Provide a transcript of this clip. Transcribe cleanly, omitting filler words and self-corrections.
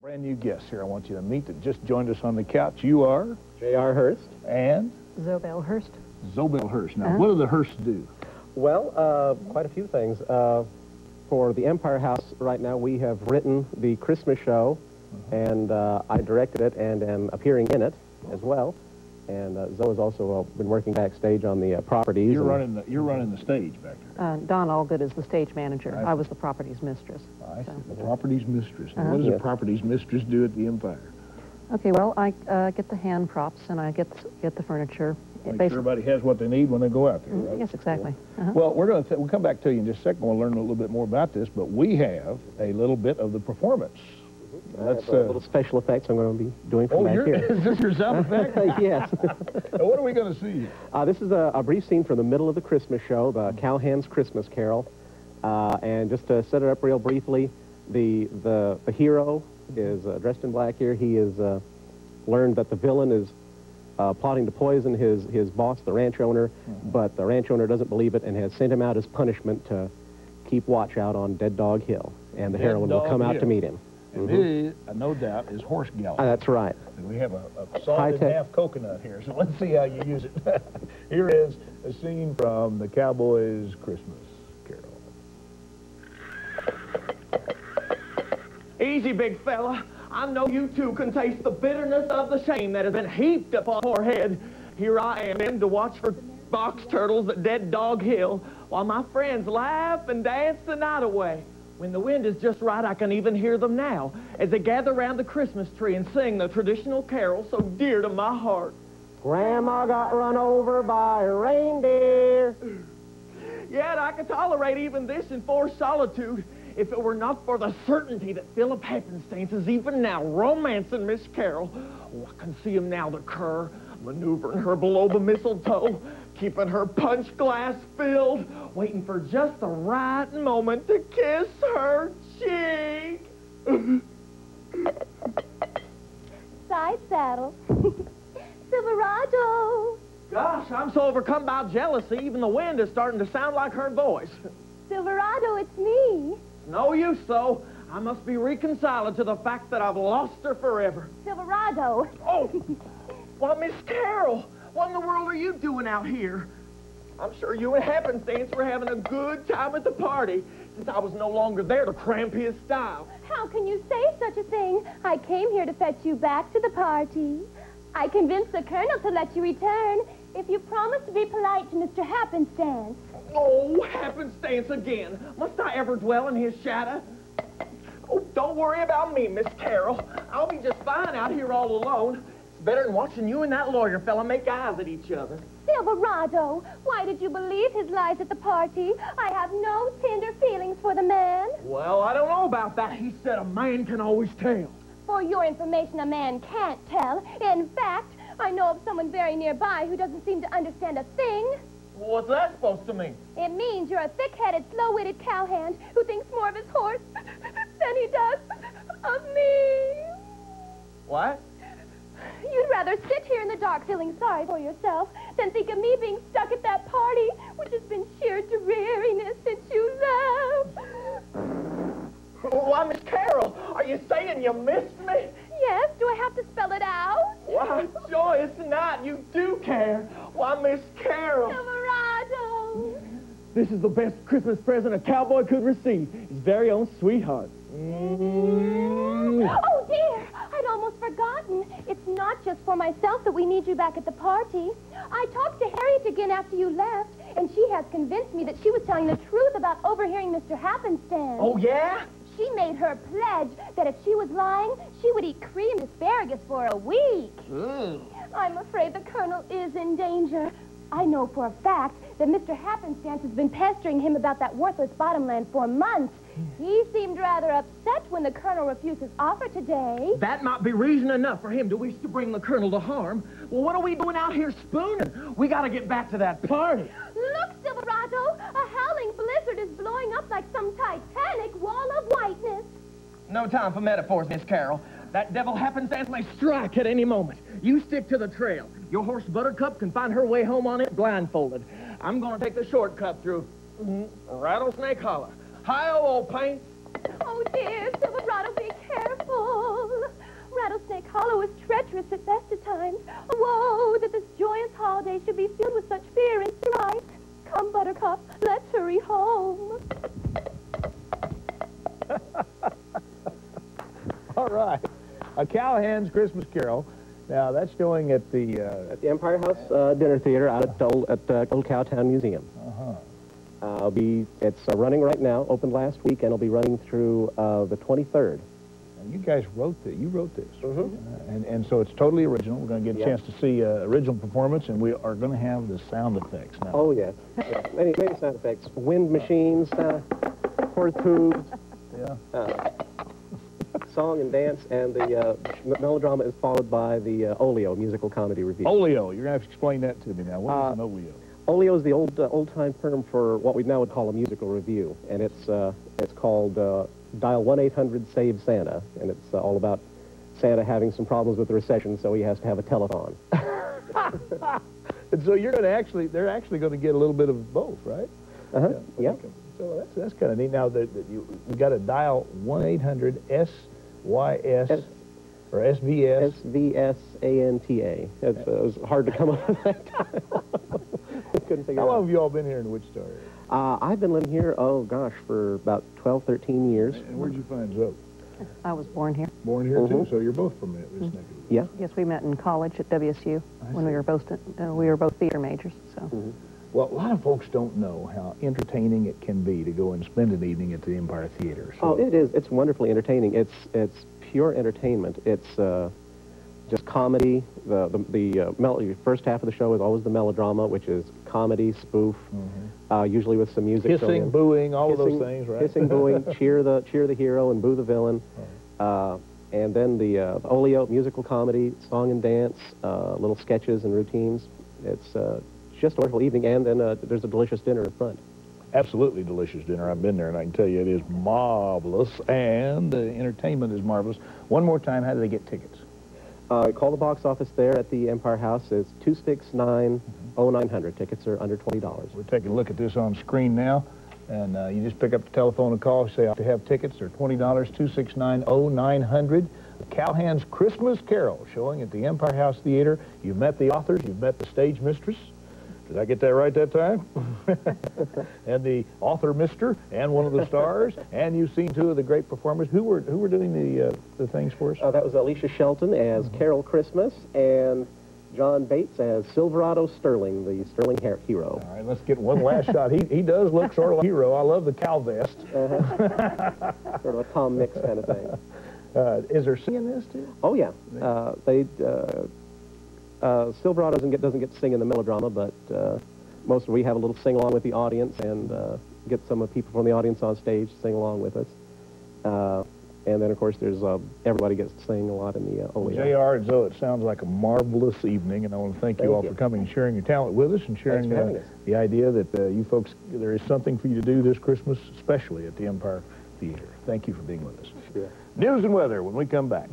Brand new guest here I want you to meet that just joined us on the couch. You are? J.R. Hurst. And? Zobel Hurst. Zobel Hurst. Now, what do the Hursts do? Well, quite a few things. For the Empire House right now, we have written the Christmas show, and I directed it and am appearing in it as well. And Zoe has also been working backstage on the properties. You're running the stage back there. Don Allgood is the stage manager. I was the property's mistress. I see. The property's mistress. Now, what does a property's mistress do at the Empire? Okay, well, I get the hand props and I get the furniture. Make sure everybody has what they need when they go out there, right? Yes, exactly. Well, we'll come back to you in just a second. We'll learn a little bit more about this, but we have a little bit of the performance. That's little special effects I'm going to be doing from back here. Is this your sound effect? Yes. What are we going to see? This is a brief scene from the middle of the Christmas show, the Cowhands Christmas Carol. And just to set it up real briefly, the hero is dressed in black here. He has learned that the villain is plotting to poison his boss, the ranch owner, but the ranch owner doesn't believe it and has sent him out as punishment to keep watch out on Dead Dog Hill. And the heroine will come out to meet him. And this, no doubt, is horse gallop. That's right. And we have a salted half coconut here, so let's see how you use it. Here is a scene from the Cowboys' Christmas Carol. Easy, big fella. I know you too can taste the bitterness of the shame that has been heaped upon our head. Here I am in to watch for box turtles at Dead Dog Hill while my friends laugh and dance the night away. When the wind is just right, I can even hear them now as they gather around the Christmas tree and sing the traditional carol so dear to my heart. Grandma got run over by a reindeer. Yet I could tolerate even this in forced solitude if it were not for the certainty that Philip Happenstance is even now romancing Miss Carol. Oh, I can see him now, the cur, maneuvering her below the mistletoe, keeping her punch glass filled, waiting for just the right moment to kiss her cheek. Side saddle. Silverado. Gosh, I'm so overcome by jealousy, even the wind is starting to sound like her voice. Silverado, it's me. No use, though. I must be reconciled to the fact that I've lost her forever. Silverado. Oh, why, Miss Carol, what in the world are you doing out here? I'm sure you and Happenstance were having a good time at the party, since I was no longer there to cramp his style. How can you say such a thing? I came here to fetch you back to the party. I convinced the colonel to let you return if you promise to be polite to Mr. Happenstance. Oh, Happenstance again. Must I ever dwell in his shadow? Oh, don't worry about me, Miss Carol. I'll be just fine out here all alone. It's better than watching you and that lawyer fella make eyes at each other. Silverado, why did you believe his lies at the party? I have no tender feelings for the man. Well, I don't know about that. He said a man can always tell. For your information, a man can't tell. In fact, I know of someone very nearby who doesn't seem to understand a thing. What's that supposed to mean? It means you're a thick-headed, slow-witted cowhand who thinks more of his horse than he does of me. What? You'd rather sit here in the dark feeling sorry for yourself than think of me being stuck at that party, which has been sheer dreariness since you left. Why, Miss Carol, are you saying you missed me? Yes, do I have to spell it out? Why, joyous not, you do care. Why, Miss Carol. Silverado. This is the best Christmas present a cowboy could receive. His very own sweetheart. Oh, dear. I'd almost forgotten. It's not just for myself that we need you back at the party. I talked to Harriet again after you left, and she has convinced me that she was telling the truth about overhearing Mr. Happenstance. Oh, yeah? She made her pledge that if she was lying, she would eat creamed asparagus for a week. I'm afraid the colonel is in danger. I know for a fact that Mr. Happenstance has been pestering him about that worthless bottomland for months. He seemed rather upset when the colonel refused his offer today. That might be reason enough for him to wish to bring the colonel to harm. Well, what are we doing out here spooning? We got to get back to that party. Look, Silverado, a howling blizzard is blowing up like some titanic wall of whiteness. No time for metaphors, Miss Carol. That devil Happenstance may strike at any moment. You stick to the trail. Your horse Buttercup can find her way home on it blindfolded. I'm going to take the shortcut through Rattlesnake Hollow. Hi-oh, old paint. Oh, dear, Silverado, be careful. Snake Hollow is treacherous at best at times. Woe that this joyous holiday should be filled with such fear and strife. Come, Buttercup, let's hurry home. All right. A Cowhands Christmas Carol. Now, that's showing at the Empire House Dinner Theater out at Old Cowtown Museum. It's running right now, opened last week, and it'll be running through the 23rd. And you guys wrote this. You wrote this. And so it's totally original. We're going to get a chance to see original performance, and we are going to have the sound effects now. Oh, yes. Many sound effects. Wind machines, horse hooves. Yeah. Song and dance, and the melodrama is followed by the Olio musical comedy review. Olio. You're going to have to explain that to me now. What is an Olio? Olio is the old-time term for what we now would call a musical review, and it's called Dial 1-800-SAVE-SANTA, and it's all about Santa having some problems with the recession, so he has to have a telethon. And so they're actually going to get a little bit of both, right? Yeah. So that's kind of neat. Now, you got to dial 1-800-SYS or SVS. SVSANTA. It was hard to come up with that title. Couldn't figure it out. How long have you all been here in the Wichita area? I've been living here, oh gosh, for about 12, 13 years. And where'd you find Zoe? I was born here. Born here, too? So you're both from this neck of the woods. Yeah. Yes, we met in college at WSU when we were both theater majors. So. Well, a lot of folks don't know how entertaining it can be to go and spend an evening at the Empire Theater. So. Oh, it is. It's wonderfully entertaining. It's pure entertainment. It's just comedy. The first half of the show is always the melodrama, which is comedy, spoof, usually with some music. Hissing, booing, all of those things, right? Hissing, booing, cheer the hero and boo the villain. And then the Olio musical comedy, song and dance, little sketches and routines. It's just a wonderful evening, and then there's a delicious dinner in front. Absolutely delicious dinner. I've been there, and I can tell you it is marvelous, and the entertainment is marvelous. One more time, how do they get tickets? Call the box office there at the Empire House. It's 269-0900. Tickets are under $20. We're taking a look at this on screen now, and you just pick up the telephone and call, say, I have tickets. They're $20, 269-0900. Cowhands Christmas Carol, showing at the Empire House Theater. You've met the authors. You've met the stage mistress. Did I get that right that time? And the author, mister, and one of the stars, and you've seen two of the great performers. Who were doing the things for us? That was Alicia Shelton as Carol Christmas, and John Bates as Silverado Sterling, the Sterling hero. All right, let's get one last shot. He does look sort of like a hero. I love the cow vest. Sort of a Tom Mix kind of thing. Is there singing in this, too? Oh, yeah. Silverado doesn't get to sing in the melodrama, but we have a little sing-along with the audience and get some people from the audience on stage to sing along with us. And then, of course, there's everybody gets to sing a lot in the Olio. J.R. and Zoe, it sounds like a marvelous evening, and I want to thank you all for coming and sharing your talent with us and sharing the idea that you folks, there is something for you to do this Christmas, especially at the Empire Theater. Thank you for being with us. Yeah. News and weather when we come back.